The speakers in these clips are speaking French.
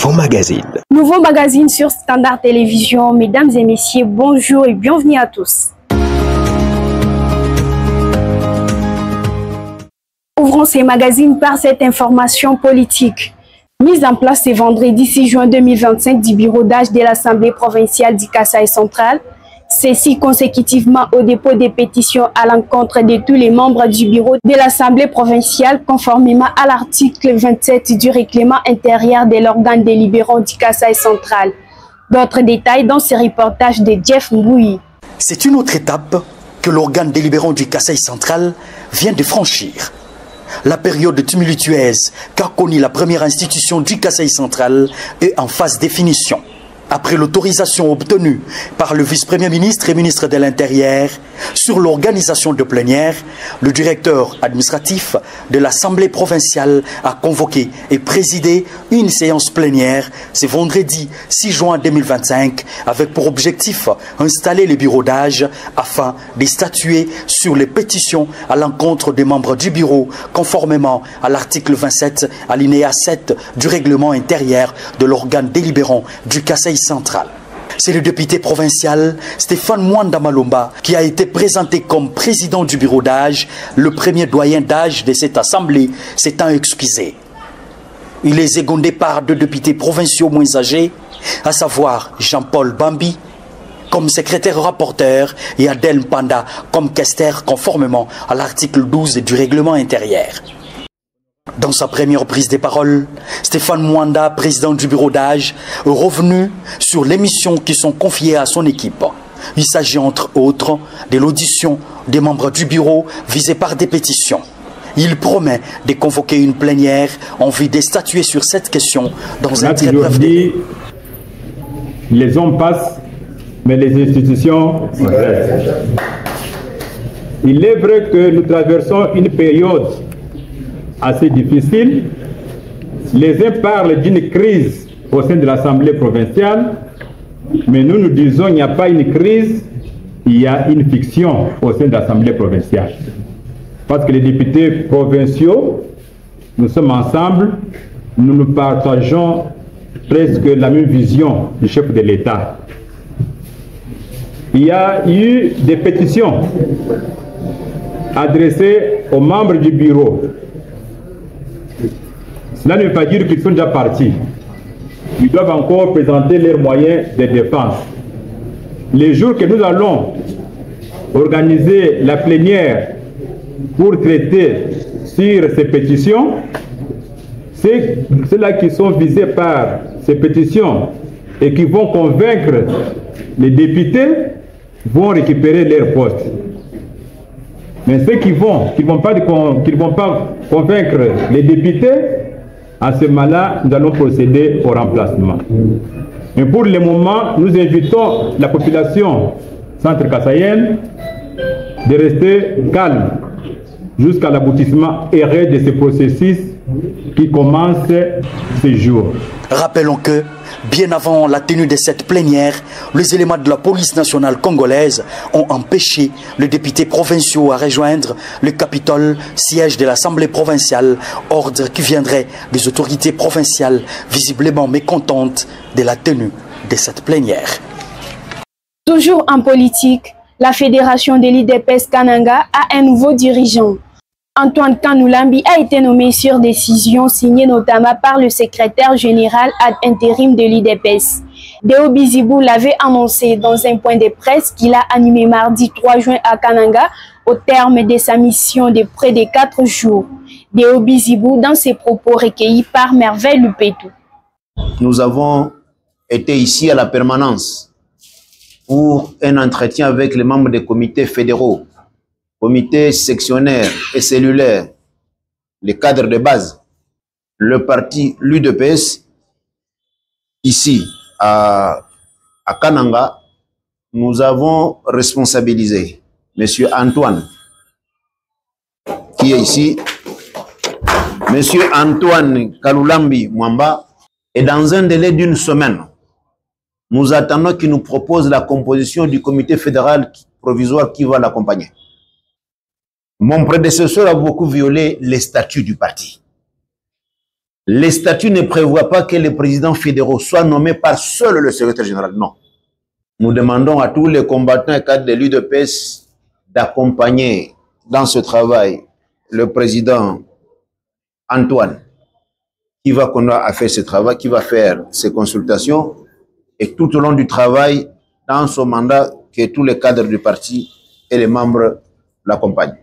Nouveau magazine. Nouveau magazine sur Standard Télévision. Mesdames et messieurs, bonjour et bienvenue à tous. Ouvrons ces magazines par cette information politique. Mise en place ce vendredi 6 juin 2025 du bureau d'âge de l'Assemblée provinciale du Kasaï central, ceci consécutivement au dépôt des pétitions à l'encontre de tous les membres du bureau de l'Assemblée provinciale conformément à l'article 27 du règlement intérieur de l'organe délibérant du Kasaï central. D'autres détails dans ce reportage de Jeff Mboui. C'est une autre étape que l'organe délibérant du Kasaï central vient de franchir. La période tumultueuse qu'a connue la première institution du Kasaï central est en phase de définition. Après l'autorisation obtenue par le vice-premier ministre et ministre de l'Intérieur sur l'organisation de plénière, le directeur administratif de l'Assemblée provinciale a convoqué et présidé une séance plénière ce vendredi 6 juin 2025 avec pour objectif installer les bureaux d'âge afin de statuer sur les pétitions à l'encontre des membres du bureau conformément à l'article 27 alinéa 7 du règlement intérieur de l'organe délibérant du Kasaï central. C'est le député provincial Stéphane Mwanda Malomba qui a été présenté comme président du bureau d'âge, le premier doyen d'âge de cette assemblée s'étant excusé. Il est secondé par deux députés provinciaux moins âgés, à savoir Jean-Paul Bambi comme secrétaire rapporteur et Adèle Mpanda comme questeur conformément à l'article 12 du règlement intérieur. Dans sa première prise de parole, Stéphane Mwanda, président du bureau d'âge, est revenu sur les missions qui sont confiées à son équipe. Il s'agit entre autres de l'audition des membres du bureau visés par des pétitions. Il promet de convoquer une plénière en vue de statuer sur cette question dans un très bref délai. Les hommes passent, mais les institutions restent. Il est vrai que nous traversons une période assez difficile. Les uns parlent d'une crise au sein de l'Assemblée provinciale, mais nous disons qu'il n'y a pas une crise, il y a une fiction au sein de l'Assemblée provinciale. Parce que les députés provinciaux, nous sommes ensemble, nous partageons presque la même vision du chef de l'État. Il y a eu des pétitions adressées aux membres du bureau. Cela ne veut pas dire qu'ils sont déjà partis. Ils doivent encore présenter leurs moyens de défense. Les jours que nous allons organiser la plénière pour traiter sur ces pétitions, c'est ceux-là qui sont visés par ces pétitions et qui vont convaincre les députés vont récupérer leur poste. Mais ceux qui ne vont pas convaincre les députés, à ce moment-là, nous allons procéder au remplacement. Mais pour le moment, nous invitons la population centre-kassaïenne de rester calme jusqu'à l'aboutissement heureux de ce processus qui commence ce jour. Rappelons que, bien avant la tenue de cette plénière, les éléments de la police nationale congolaise ont empêché les députés provinciaux à rejoindre le Capitole, siège de l'Assemblée provinciale, ordre qui viendrait des autorités provinciales visiblement mécontentes de la tenue de cette plénière. Toujours en politique, la fédération de l'IDPS Kananga a un nouveau dirigeant. Antoine Kanoulambi a été nommé sur décision signée notamment par le secrétaire général ad intérim de l'IDPS. Deo Bizibou l'avait annoncé dans un point de presse qu'il a animé mardi 3 juin à Kananga au terme de sa mission de près de 4 jours. Deo Bizibou dans ses propos recueillis par Merveille Lupetou. Nous avons été ici à la permanence pour un entretien avec les membres des comités fédéraux, comités sectionnaires et cellulaires, les cadres de base, le parti l'UDPS, ici à Kananga, nous avons responsabilisé M. Antoine, qui est ici, M. Antoine Kanoulambi Mwamba, et dans un délai d'une semaine, nous attendons qu'il nous propose la composition du comité fédéral provisoire qui va l'accompagner. Mon prédécesseur a beaucoup violé les statuts du parti. Les statuts ne prévoient pas que les présidents fédéraux soient nommés par seul le secrétaire général. Non. Nous demandons à tous les combattants et cadres de l'UDPS d'accompagner dans ce travail le président Antoine, qui va continuer à faire ce travail, qui va faire ses consultations, et tout au long du travail, dans son mandat, que tous les cadres du parti et les membres l'accompagnent.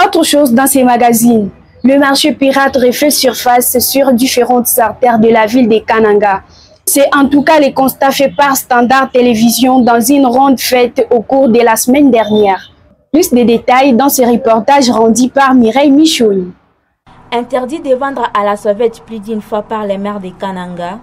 Autre chose dans ces magazines, le marché pirate refait surface sur différentes artères de la ville de Kananga. C'est en tout cas le constat fait par Standard Télévision dans une ronde faite au cours de la semaine dernière. Plus de détails dans ce reportage rendu par Mireille Michoui. Interdit de vendre à la sauvette plus d'une fois par les maires de Kananga,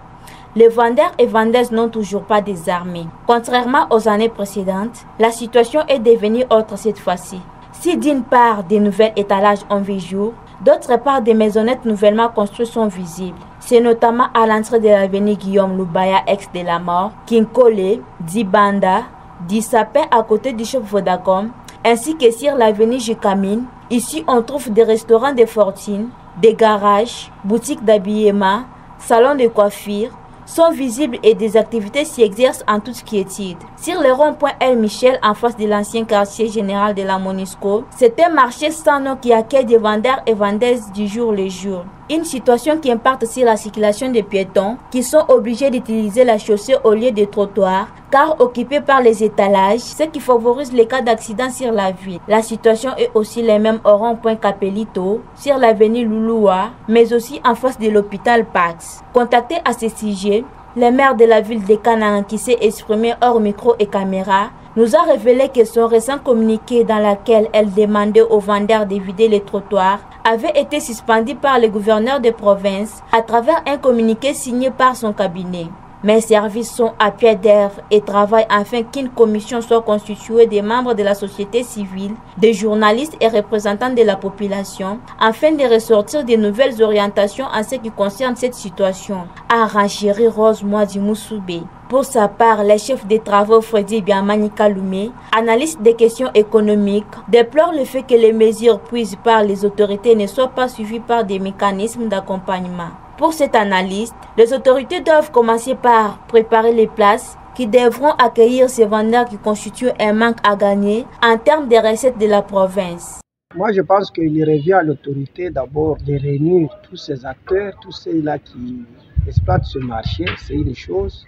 les vendeurs et vendeuses n'ont toujours pas désarmé. Contrairement aux années précédentes, la situation est devenue autre cette fois-ci. Si d'une part des nouveaux étalages ont vu jour, d'autre part des maisonnettes nouvellement construites sont visibles. C'est notamment à l'entrée de l'avenue Guillaume Loubaya, ex de la mort, Kinkole, Dibanda, Dissapé à côté du shop Vodacom, ainsi que sur l'avenue Jukamine. Ici, on trouve des restaurants de fortune, des garages, boutiques d'habillement, salons de coiffure, sont visibles et des activités s'y exercent en toute quiétude. Sur le rond-point El Michel, en face de l'ancien quartier général de la Monisco, c'est un marché sans nom qui accueille des vendeurs et vendeuses du jour le jour. Une situation qui impacte sur la circulation des piétons qui sont obligés d'utiliser la chaussée au lieu des trottoirs car occupés par les étalages, ce qui favorise les cas d'accident sur la ville. La situation est aussi la même au rond-point Capelito, sur l'avenue Louloua, mais aussi en face de l'hôpital Pax. Contacté à ce sujet, le maire de la ville de Kananga qui s'est exprimé hors micro et caméra nous a révélé que son récent communiqué dans lequel elle demandait aux vendeurs de vider les trottoirs avait été suspendu par le gouverneur de province à travers un communiqué signé par son cabinet. Mes services sont à pied d'œuvre et travaillent afin qu'une commission soit constituée des membres de la société civile, des journalistes et représentants de la population, afin de ressortir de nouvelles orientations en ce qui concerne cette situation, a renchéri Rose Mwadi Moussoubé. Pour sa part, le chef des travaux Freddy Biamani Kaloumé, analyste des questions économiques, déplore le fait que les mesures prises par les autorités ne soient pas suivies par des mécanismes d'accompagnement. Pour cet analyste, les autorités doivent commencer par préparer les places qui devront accueillir ces vendeurs qui constituent un manque à gagner en termes de recettes de la province. Moi, je pense qu'il revient à l'autorité d'abord de réunir tous ces acteurs, tous ceux-là qui exploitent ce marché, c'est une chose,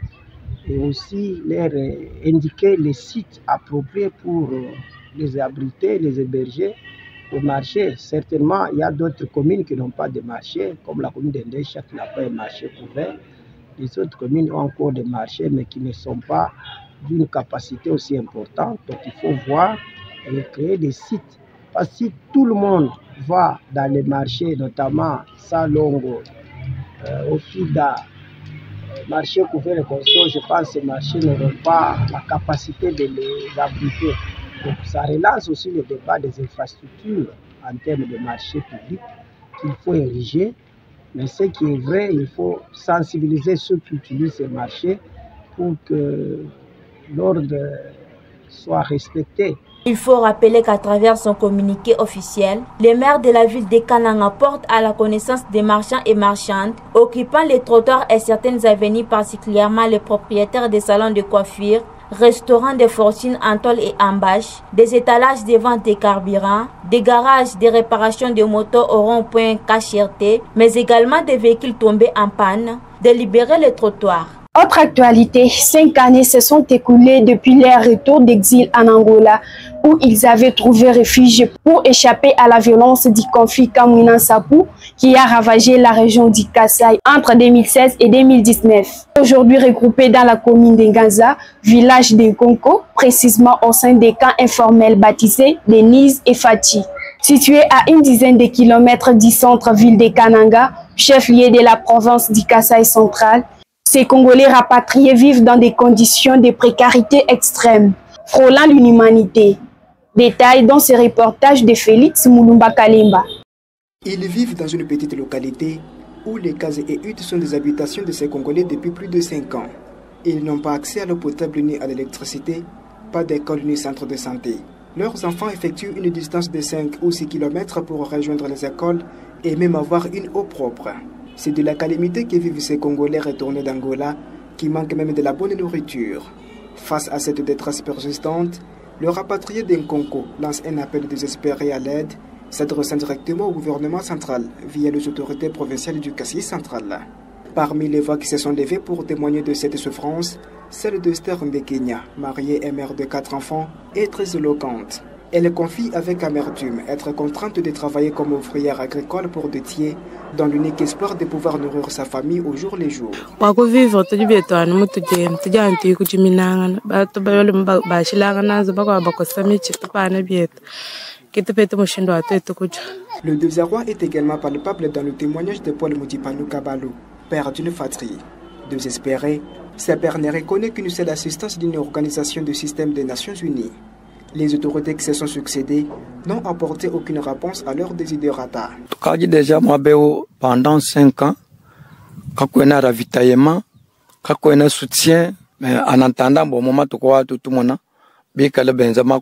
et aussi leur indiquer les sites appropriés pour les abriter, les héberger au marché. Certainement, il y a d'autres communes qui n'ont pas de marché, comme la commune d'Endécha qui n'a pas un marché couvert. Les autres communes ont encore des marchés, mais qui ne sont pas d'une capacité aussi importante. Donc, il faut voir et créer des sites. Parce que si tout le monde va dans les marchés, notamment Salongo, Ofida, marché couvert et conso, je pense que ces marchés n'auront pas la capacité de les abriter. Donc, ça relance aussi le débat des infrastructures en termes de marché public qu'il faut ériger. Mais ce qui est vrai, il faut sensibiliser ceux qui utilisent ces marchés pour que l'ordre soit respecté. Il faut rappeler qu'à travers son communiqué officiel, le maire de la ville de Kananga porte à la connaissance des marchands et marchandes occupant les trottoirs et certaines avenues, particulièrement les propriétaires des salons de coiffure, restaurants de fortune en tôle et en bâche, des étalages de vente de carburant, des garages de réparation de motos au rond-point Cacherté, mais également des véhicules tombés en panne, de libérer les trottoirs. Autre actualité, 5 années se sont écoulées depuis leur retour d'exil en Angola, où ils avaient trouvé refuge pour échapper à la violence du conflit Kamwina-Nsapou qui a ravagé la région du Kasaï entre 2016 et 2019. Aujourd'hui regroupés dans la commune de Ngaza, village de Nkonko, précisément au sein des camps informels baptisés Denise et Fati. Situés à une dizaine de kilomètres du centre-ville de Kananga, chef-lieu de la province du Kasaï central, ces Congolais rapatriés vivent dans des conditions de précarité extrême, frôlant l'inhumanité. Détail dans ce reportage de Félix Moulumba Kalimba. Ils vivent dans une petite localité où les cases et huttes sont des habitations de ces Congolais depuis plus de 5 ans. Ils n'ont pas accès à l'eau potable ni à l'électricité, pas d'école ni centre de santé. Leurs enfants effectuent une distance de 5 ou 6 km pour rejoindre les écoles et même avoir une eau propre. C'est de la calamité que vivent ces Congolais retournés d'Angola qui manquent même de la bonne nourriture. Face à cette détresse persistante, le rapatrié d'Nkonko lance un appel désespéré à l'aide, s'adressant directement au gouvernement central via les autorités provinciales du Kasaï central. Parmi les voix qui se sont levées pour témoigner de cette souffrance, celle de Esther Ndekenya, mariée et mère de 4 enfants, est très éloquente. Elle confie avec amertume être contrainte de travailler comme ouvrière agricole pour Détier, dans l'unique espoir de pouvoir nourrir sa famille au jour le jour. Le désarroi est également palpable dans le témoignage de Paul Moudipano Kabalo, père d'une fratrie. Désespéré, sa père ne reconnaît qu'une seule assistance d'une organisation du système des Nations Unies. Les autorités qui se sont succédées n'ont apporté aucune réponse à leurs desiderata. Déjà, moi, pendant 5 ans, quand on a un ravitaillement, quand on a un soutien, mais en attendant, bon moment, tout le monde,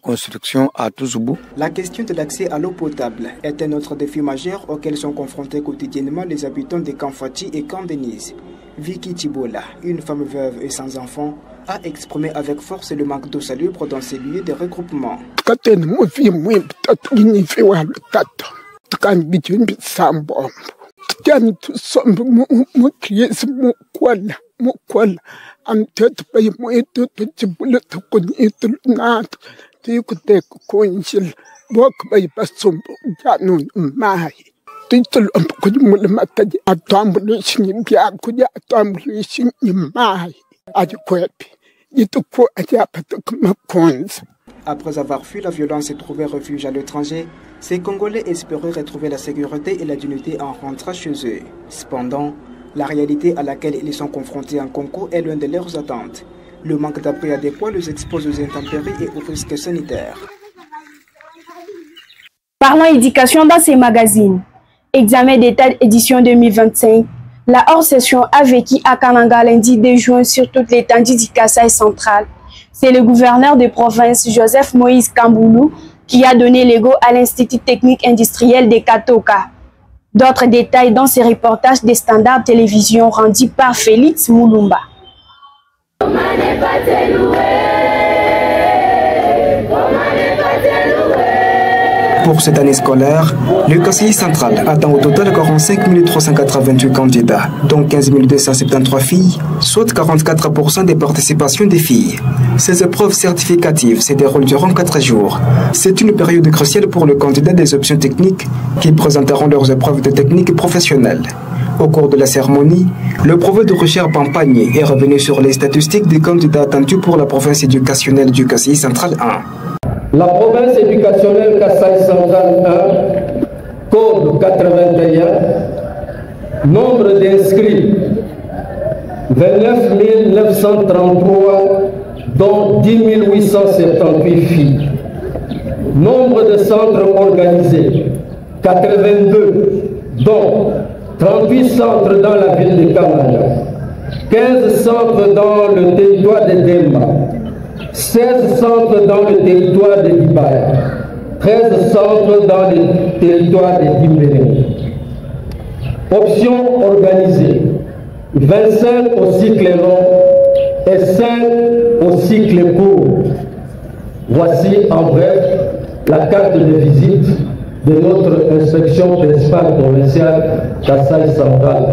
construction à Touzoubou. La question de l'accès à l'eau potable est un autre défi majeur auquel sont confrontés quotidiennement les habitants de Kamfati et Kamdenise. Vicky Tibola, une femme veuve et sans enfant, a exprimé avec force le manque d'eau salubre dans ces lieux de regroupement. Après avoir fui la violence et trouvé refuge à l'étranger, ces Congolais espéraient retrouver la sécurité et la dignité en rentrant chez eux. Cependant, la réalité à laquelle ils sont confrontés en Congo est l'une de leurs attentes. Le manque d'abri adéquat les expose aux intempéries et aux risques sanitaires. Parlons éducation dans ces magazines. Examen d'État édition 2025. La hors-session a vécu à Kananga lundi 2 juin sur toute l'étendue du Kasaï central. C'est le gouverneur de province Joseph Moïse Kamboulou qui a donné le go à l'Institut technique industriel de Katoka. D'autres détails dans ces reportages des Standards Télévision rendus par Félix Moulumba. Pour cette année scolaire, le Kasaï central attend au total 45 388 candidats, dont 15 273 filles, soit 44% des participations des filles. Ces épreuves certificatives se déroulent durant 4 jours. C'est une période cruciale pour le candidat des options techniques qui présenteront leurs épreuves de technique professionnelle. Au cours de la cérémonie, le prophète de Richard Pampagné est revenu sur les statistiques des candidats attendus pour la province éducationnelle du Kasaï central 1. La province éducationnelle Kasaï central 1, code 81, nombre d'inscrits 29 933, dont 10 878 filles. Nombre de centres organisés 82, dont 38 centres dans la ville de Kananga, 15 centres dans le territoire de Demba, 16 centres dans le territoire de Libaya, 13 centres dans le territoire de Dimbélé. Options organisées, 25 au cycle long et 5 au cycle court. Voici en bref la carte de visite de notre inspection principale provinciale Kasaï central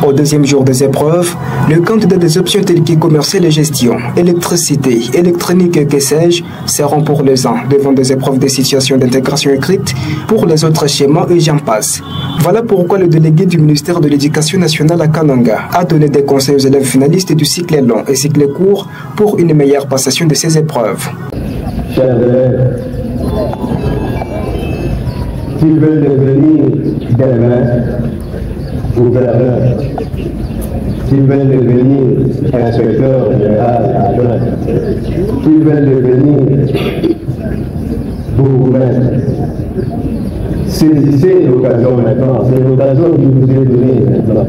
1. Au deuxième jour des épreuves, le candidat des options telles que commercial et gestion, électricité, électronique et que sais-je seront pour les uns devant des épreuves de situation d'intégration écrite, pour les autres schémas et j'en passe. Voilà pourquoi le délégué du ministère de l'Éducation nationale à Kananga a donné des conseils aux élèves finalistes du cycle long et cycle court pour une meilleure passation de ces épreuves. Chers élèves, s'ils veulent devenir demain gouverneur, s'ils veulent devenir inspecteur général adjoint, s'ils veulent devenir bourgmestre, saisissez l'occasion maintenant, c'est l'occasion que je vous ai donnée maintenant.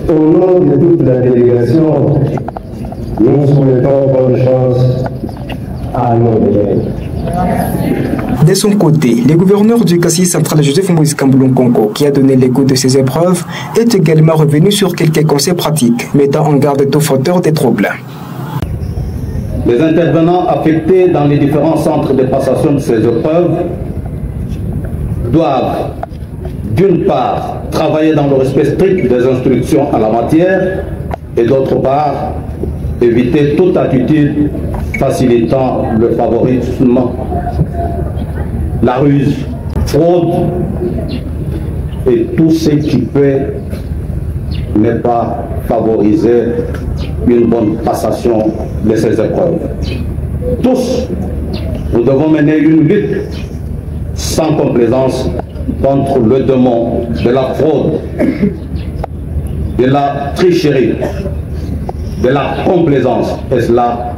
Au nom de toute la délégation, nous souhaitons bonne chance à nos élèves. De son côté, le gouverneur du Kasaï central Joseph Moïse Kamboulon-Konko, qui a donné le goût de ces épreuves, est également revenu sur quelques conseils pratiques, mettant en garde tout fauteur des troubles. Les intervenants affectés dans les différents centres de passation de ces épreuves doivent, d'une part, travailler dans le respect strict des instructions à la matière et d'autre part, éviter toute attitude facilitant le favorisme, la ruse, fraude et tout ce qui peut ne pas favoriser une bonne passation de ces épreuves. Tous, nous devons mener une lutte sans complaisance contre le démon de la fraude, de la tricherie, de la complaisance, et cela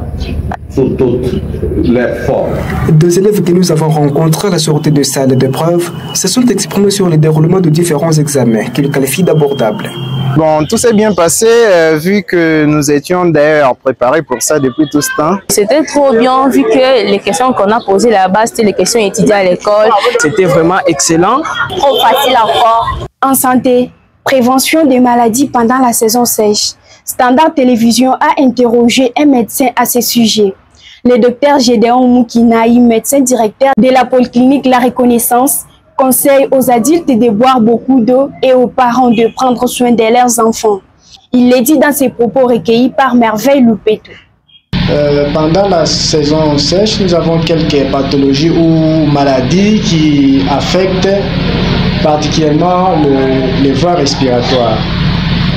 sous toutes les formes. Deux élèves que nous avons rencontrés à la sortie de salle d'épreuve se sont exprimés sur le déroulement de différents examens qu'ils qualifient d'abordables. Bon, tout s'est bien passé vu que nous étions d'ailleurs préparés pour ça depuis tout ce temps. C'était trop bien vu que les questions qu'on a posées là-bas, c'était les questions étudiées à l'école. C'était vraiment excellent. Trop facile encore. En santé, prévention des maladies pendant la saison sèche. Standard Télévision a interrogé un médecin à ce sujet. Le docteur Gédéon Moukinaï, médecin directeur de la polyclinique La Reconnaissance, conseille aux adultes de boire beaucoup d'eau et aux parents de prendre soin de leurs enfants. Il l'a dit dans ses propos recueillis par Merveille Loupetou. Pendant la saison sèche, nous avons quelques pathologies ou maladies qui affectent particulièrement les voies respiratoires.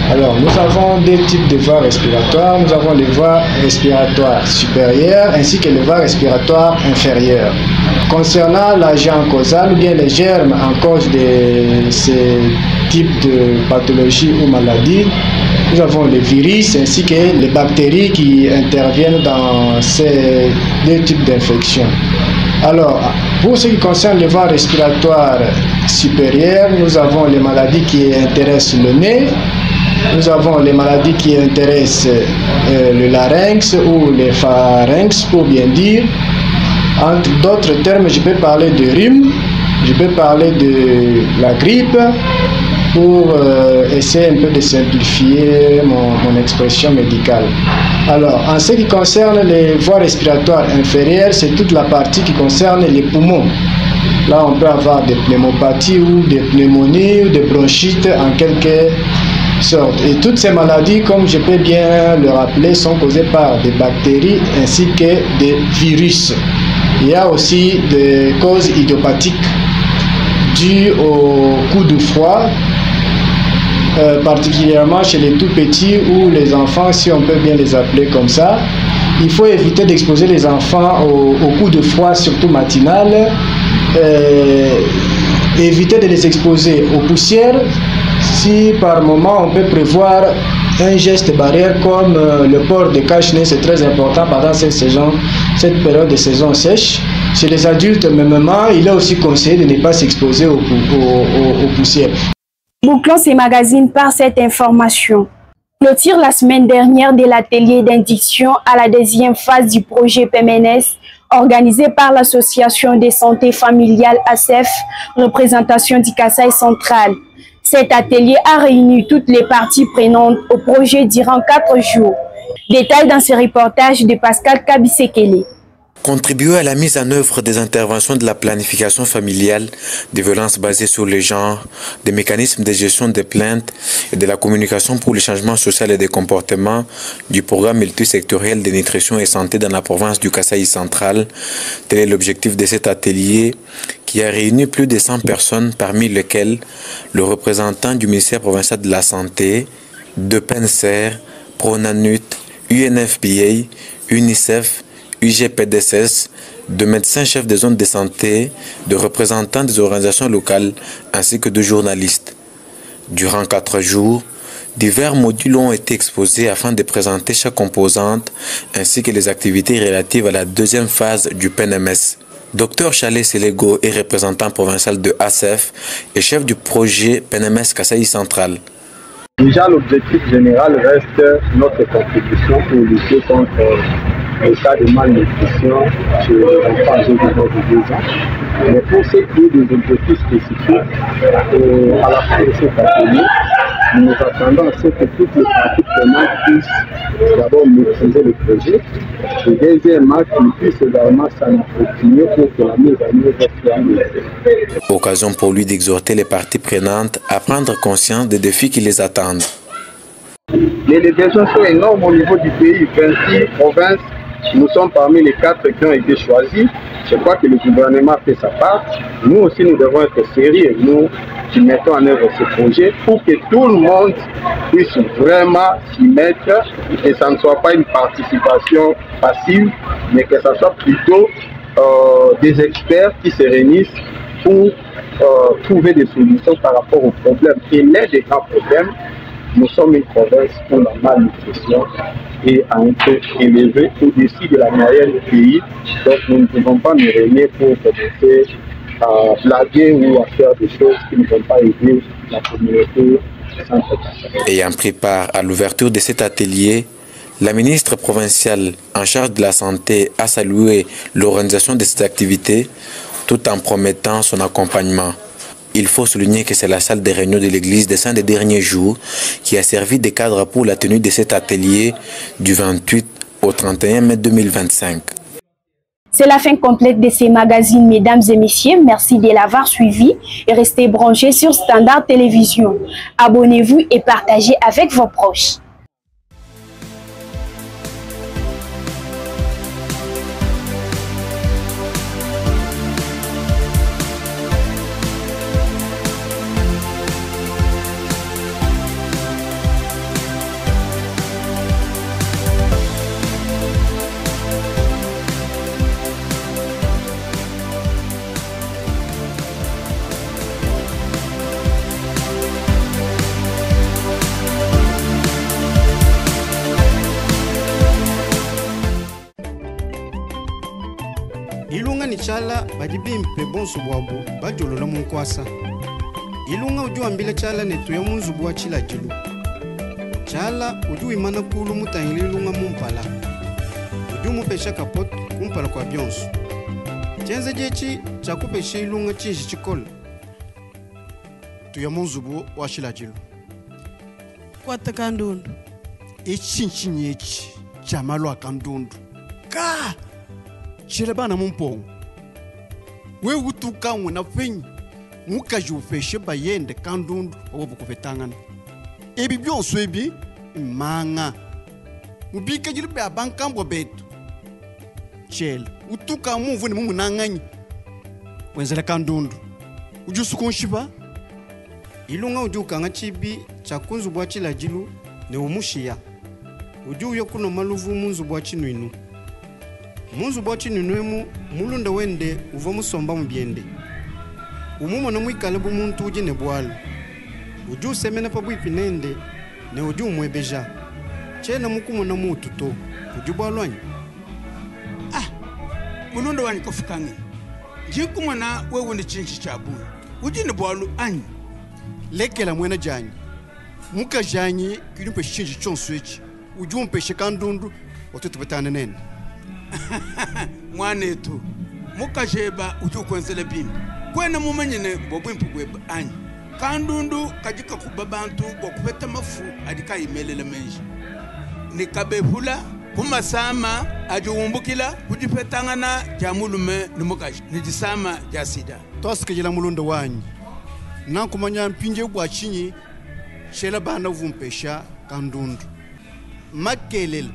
Alors, nous avons deux types de voies respiratoires. Nous avons les voies respiratoires supérieures ainsi que les voies respiratoires inférieures. Concernant l'agent causal ou bien les germes en cause de ces types de pathologies ou maladies, nous avons les virus ainsi que les bactéries qui interviennent dans ces deux types d'infections. Alors, pour ce qui concerne les voies respiratoires supérieures, nous avons les maladies qui intéressent le nez. Nous avons les maladies qui intéressent le larynx ou les pharynx, pour bien dire. Entre d'autres termes, je peux parler de rhume, je peux parler de la grippe, pour essayer un peu de simplifier mon expression médicale. Alors, en ce qui concerne les voies respiratoires inférieures, c'est toute la partie qui concerne les poumons. Là, on peut avoir des pneumopathies ou des pneumonies ou des bronchites en quelque sorte. Et toutes ces maladies, comme je peux bien le rappeler, sont causées par des bactéries ainsi que des virus. Il y a aussi des causes idiopathiques dues au coup de froid, particulièrement chez les tout petits ou les enfants, si on peut bien les appeler comme ça. Il faut éviter d'exposer les enfants au coup de froid, surtout matinal. Éviter de les exposer aux poussières. Si par moment on peut prévoir un geste barrière comme le port de cache-nez, c'est très important pendant cette période de saison sèche. Chez les adultes, mêmement, il est aussi conseillé de ne pas s'exposer aux poussières. Bouclons ces magazines par cette information. Clôture la semaine dernière de l'atelier d'indiction à la deuxième phase du projet PMNS organisé par l'association de santé familiale ASEF, représentation du Kasaï central. Cet atelier a réuni toutes les parties prenantes au projet durant 4 jours. Détail dans ce reportage de Pascal Kabisekele. Contribuer à la mise en œuvre des interventions de la planification familiale, des violences basées sur le genre, des mécanismes de gestion des plaintes et de la communication pour le changement social et des comportements du programme multisectoriel de nutrition et santé dans la province du Kasaï central. Tel est l'objectif de cet atelier qui a réuni plus de 100 personnes, parmi lesquelles le représentant du ministère provincial de la Santé, de PENSER, PRONANUT, UNFPA, UNICEF, UGPDSS, de médecins chefs des zones de santé, de représentants des organisations locales, ainsi que de journalistes. Durant 4 jours, divers modules ont été exposés afin de présenter chaque composante, ainsi que les activités relatives à la deuxième phase du PNMS. Dr Chalet Selego est représentant provincial de ASEF et chef du projet PNMS Kasaï central. Déjà, l'objectif général reste notre contribution pour lutter contre le cas de malnutrition chez les enfants âgés de 2 ans. Mais pour ce qui est des objectifs spécifiques, à la fin de cet atelier, nous attendons à ce que toutes les parties prenantes puissent d'abord maîtriser le projet et deuxièmement qu'ils puissent également s'en approprier pour que la mise en œuvre soit mieux. Occasion pour lui d'exhorter les parties prenantes à prendre conscience des défis qui les attendent. Les besoins sont énormes au niveau du pays, 26 provinces. Nous sommes parmi les 4 qui ont été choisis. Je crois que le gouvernement fait sa part. Nous aussi, nous devons être sérieux, nous qui mettons en œuvre ce projet, pour que tout le monde puisse vraiment s'y mettre et que ça ne soit pas une participation passive, mais que ça soit plutôt des experts qui se réunissent pour trouver des solutions par rapport aux problèmes. Et l'un des grands problèmes, nous sommes une province où la malnutrition est un peu élevée au-dessus de la moyenne du pays. Donc nous ne pouvons pas nous réunir pour commencer à blaguer ou à faire des choses qui ne vont pas aider la communauté centre-Kassaï. Ayant pris part à l'ouverture de cet atelier, la ministre provinciale en charge de la santé a salué l'organisation de cette activité tout en promettant son accompagnement. Il faut souligner que c'est la salle de réunion de l'église des Saints des derniers jours qui a servi de cadre pour la tenue de cet atelier du 28 au 31 mai 2025. C'est la fin complète de ces magazines, mesdames et messieurs. Merci de l'avoir suivi et restez branchés sur Standard Télévision. Abonnez-vous et partagez avec vos proches. Ilunga ni chala badibimpe bonso bwabu bajolola munkwasa. Ilunga ujua mbile chala netu ya munzubu wa chila jilu. Chala ujua imana kulu mutangili ilunga mumpala. Ujua mupesha kapot kumpala kwa bionso. Chenze jechi chakupesha ilunga chinji chikola. Tuya munzubu wa chila jilu. Kwa takandundu. Echinchi nyechi chamalo akandundu. Ka! Chilebana mumpongo. We utuka wena fenyi. Muka jufeshe bayende kandundu obu kufetangana. Ebi byonso ebi manga. Mubika jilibe abankambo betu. Chele. Utuka muvu ni mumu nanganyi. Wenzele kandundu. Ujusu konshiba. Ilunga ujuka nga chibi chakunzu bwa chila jilu ne umushia. Uju yokuno maluvu munzu bwa chinuinu. Munzu bwa chinuinu mulunda wende uva musomba mubyende. Umumo na mwikale bu muntu uje ne bwalo. Uju semena pa bwipinende ne uju mwebeja. Chena mukumo na mutu to. Uju bwalwanyi. Mulunda wani kofukangi. Jikumo na wewe ni chinchi chabu. Uji ne bwalo anyi. Lekela mwena janyi. Muka janyi kilimpe chinchi chonswechi. Uju mpeshe kandundu otutubetane nene. Mwanetu. Muka jeba uju kwenzele bimbi. Kwena mumenyene bobwimpu kweba anyi. Kandundu kajika kubabantu bokupeta mafu adika imelele menji. Nikabehula kumasama ajuumbukila kujipetangana jamulume numukaji. Nijisama jasida. Toske jila mulunda wanyi. Nankumanya mpinje kwa chinyi shela bana vumpesha kandundu. Makelele.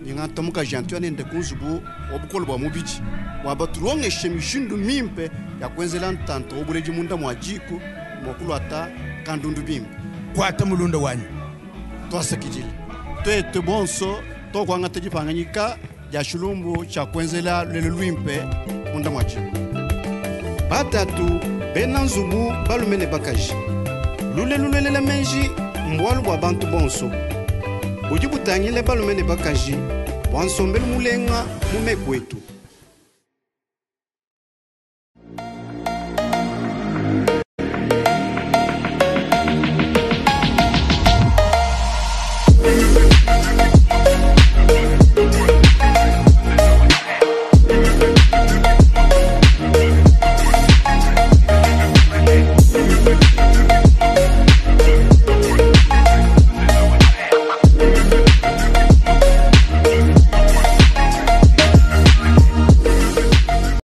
Nyanga muka jantu anende kunzubu obukolo bwa mubiji. Wabaturonge shemishindu mimpe ya kwenzela ntanto obuleji munda mwajiko mwakulu ata kandundu bimbe. Kwa ata mulunda wanyi. Tosa kijili. Tuete bonso to kwa ngata jipanganyika ya shulumbu cha kwenzela lele luimpe munda mwajiko. Batatu benanzubu balumene bakaji. Lulele menji mbwalu bwa bantu bonso. Ujibu tangile balumene bakaji. Wansombele mulenga mumekwetu.